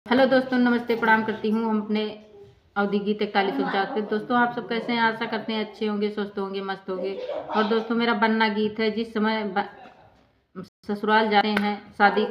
Hello दोस्तों, नमस्ते, प्रणाम करती हूँ। हम अपने अवधि गीत 4149 पे। दोस्तों, आप सब कैसे हैं? आशा करते हैं अच्छे होंगे, स्वस्थ होंगे, मस्त होंगे। और दोस्तों, मेरा बनना गीत है। जिस समय ससुराल जाते हैं शादी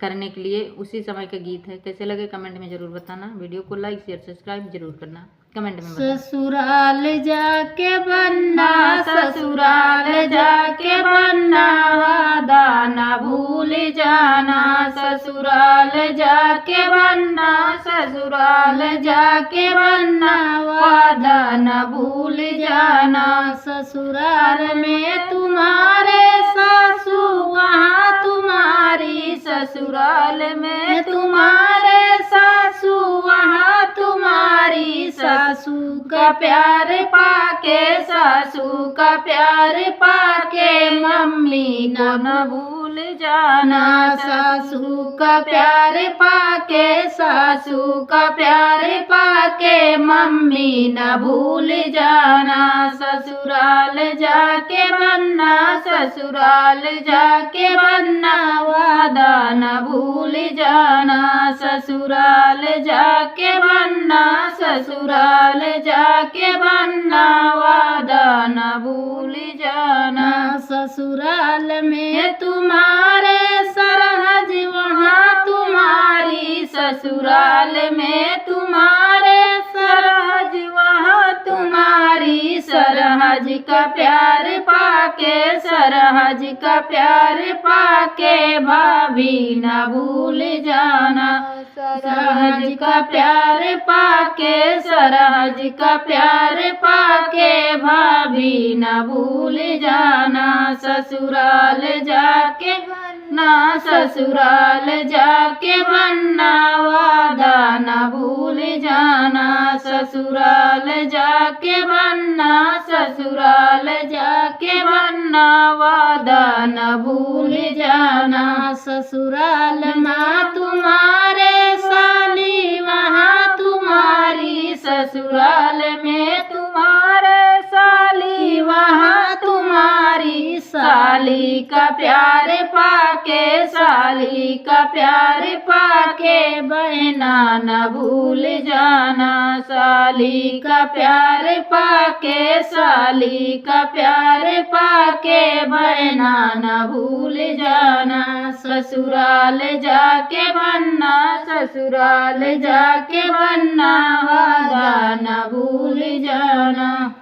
करने के लिए, उसी समय का गीत है। कैसे लगे कमेंट में जरूर बताना। वीडियो को लाइक शेयर सब्सक्राइब जरूर करना। कमेंट में बताना। ससुराल जाके बनना, ससुराल जाके बनना, वादा न भूल जाना। ससुराल जाके बनना, ससुराल जाके बनना, वादा न भूल जाना। ससुराल में तुम्हारे सासू, वहाँ तुम्हारी। ससुराल में तुम्हारे सासू, वहाँ तुम्हारी। सासू का प्यार पाके, सासू का प्यार पाके, मम्मी न भूल जाना। सासू का प्यार पाके, सासू का प्यार पाके, मम्मी न भूल जाना। ससुराल जाके बनना, ससुराल जाके बनना, वादा न भूल जाना। ससुराल जाके बनना, ससुराल जाके बनना, वादा न भूल जाना। ससुराल में तुम्हारे सरहज, वहाँ तुम्हारी। ससुराल में तुम्हारे सरहज, वहाँ तुम्हारी। सरहज का प्यार पाके, सरहज का प्यार पाके, भाभी न भूल जाना। सरहज का प्यार पाके, सरहज का प्यार पाके, भाभी न भूल जाना। ससुराल जाके बनना, ससुराल जाके बनना, वादा न भूल जाना। ससुराल जाके बनना, ससुराल जाके बनना, वादा न भूल जाना। ससुराल में तुम्हारे साली, वहाँ तुम्हारी। ससुराल में तुम्हारे साली, वहाँ तुम्हारी। साली का प्यार पाके, साली का प्यार पाके, बहना न भूल जाना। साली का प्यार पाके, साली का प्यार पाके, बहना न भूल जाना। ससुराल जाके बनना, ससुराल जाके बनना, वादा न भूल जाना।